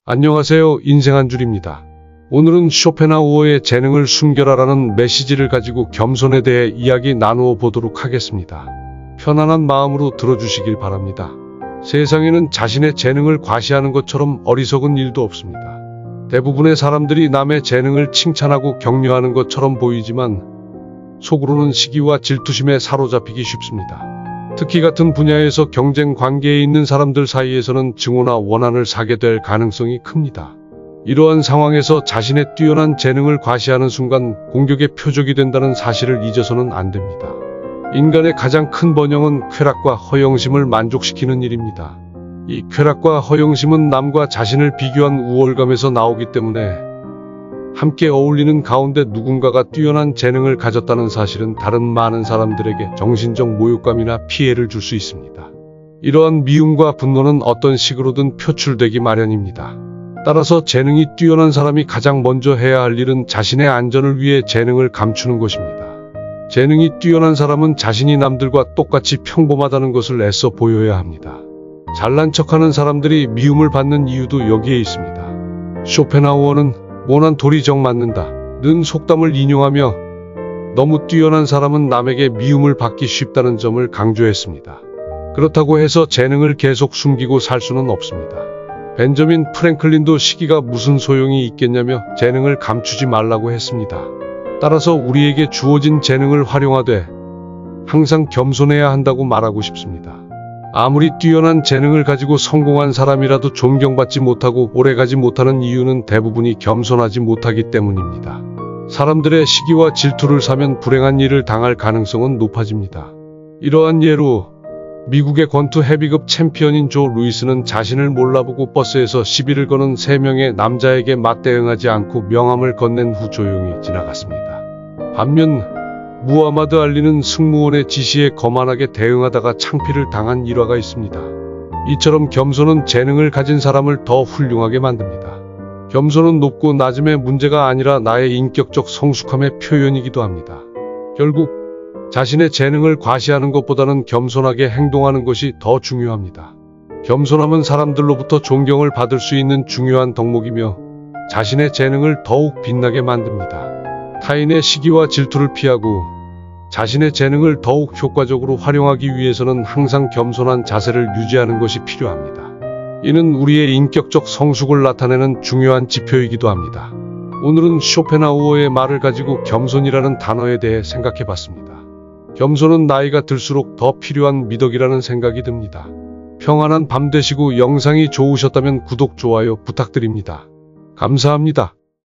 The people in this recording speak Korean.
안녕하세요. 인생 한 줄입니다. 오늘은 쇼펜하우어의 재능을 숨겨라라는 메시지를 가지고 겸손에 대해 이야기 나누어 보도록 하겠습니다. 편안한 마음으로 들어주시길 바랍니다. 세상에는 자신의 재능을 과시하는 것처럼 어리석은 일도 없습니다. 대부분의 사람들이 남의 재능을 칭찬하고 격려하는 것처럼 보이지만 속으로는 시기와 질투심에 사로잡히기 쉽습니다. 특히 같은 분야에서 경쟁 관계에 있는 사람들 사이에서는 증오나 원한을 사게 될 가능성이 큽니다. 이러한 상황에서 자신의 뛰어난 재능을 과시하는 순간 공격의 표적이 된다는 사실을 잊어서는 안 됩니다. 인간의 가장 큰 번영은 쾌락과 허영심을 만족시키는 일입니다. 이 쾌락과 허영심은 남과 자신을 비교한 우월감에서 나오기 때문에 함께 어울리는 가운데 누군가가 뛰어난 재능을 가졌다는 사실은 다른 많은 사람들에게 정신적 모욕감이나 피해를 줄 수 있습니다. 이러한 미움과 분노는 어떤 식으로든 표출되기 마련입니다. 따라서 재능이 뛰어난 사람이 가장 먼저 해야 할 일은 자신의 안전을 위해 재능을 감추는 것입니다. 재능이 뛰어난 사람은 자신이 남들과 똑같이 평범하다는 것을 애써 보여야 합니다. 잘난 척하는 사람들이 미움을 받는 이유도 여기에 있습니다. 쇼펜하우어는 모난 돌이 정 맞는다 는 속담을 인용하며 너무 뛰어난 사람은 남에게 미움을 받기 쉽다는 점을 강조했습니다. 그렇다고 해서 재능을 계속 숨기고 살 수는 없습니다. 벤저민 프랭클린도 시기가 무슨 소용이 있겠냐며 재능을 감추지 말라고 했습니다. 따라서 우리에게 주어진 재능을 활용하되 항상 겸손해야 한다고 말하고 싶습니다. 아무리 뛰어난 재능을 가지고 성공한 사람이라도 존경받지 못하고 오래가지 못하는 이유는 대부분이 겸손하지 못하기 때문입니다. 사람들의 시기와 질투를 사면 불행한 일을 당할 가능성은 높아집니다. 이러한 예로 미국의 권투 헤비급 챔피언인 조 루이스는 자신을 몰라보고 버스에서 시비를 거는 3명의 남자에게 맞대응하지 않고 명함을 건넨 후 조용히 지나갔습니다. 반면 무하마드 알리는 승무원의 지시에 거만하게 대응하다가 창피를 당한 일화가 있습니다. 이처럼 겸손은 재능을 가진 사람을 더 훌륭하게 만듭니다. 겸손은 높고 낮음의 문제가 아니라 나의 인격적 성숙함의 표현이기도 합니다. 결국 자신의 재능을 과시하는 것보다는 겸손하게 행동하는 것이 더 중요합니다. 겸손함은 사람들로부터 존경을 받을 수 있는 중요한 덕목이며 자신의 재능을 더욱 빛나게 만듭니다. 타인의 시기와 질투를 피하고 자신의 재능을 더욱 효과적으로 활용하기 위해서는 항상 겸손한 자세를 유지하는 것이 필요합니다. 이는 우리의 인격적 성숙을 나타내는 중요한 지표이기도 합니다. 오늘은 쇼펜하우어의 말을 가지고 겸손이라는 단어에 대해 생각해 봤습니다. 겸손은 나이가 들수록 더 필요한 미덕이라는 생각이 듭니다. 평안한 밤 되시고 영상이 좋으셨다면 구독, 좋아요 부탁드립니다. 감사합니다.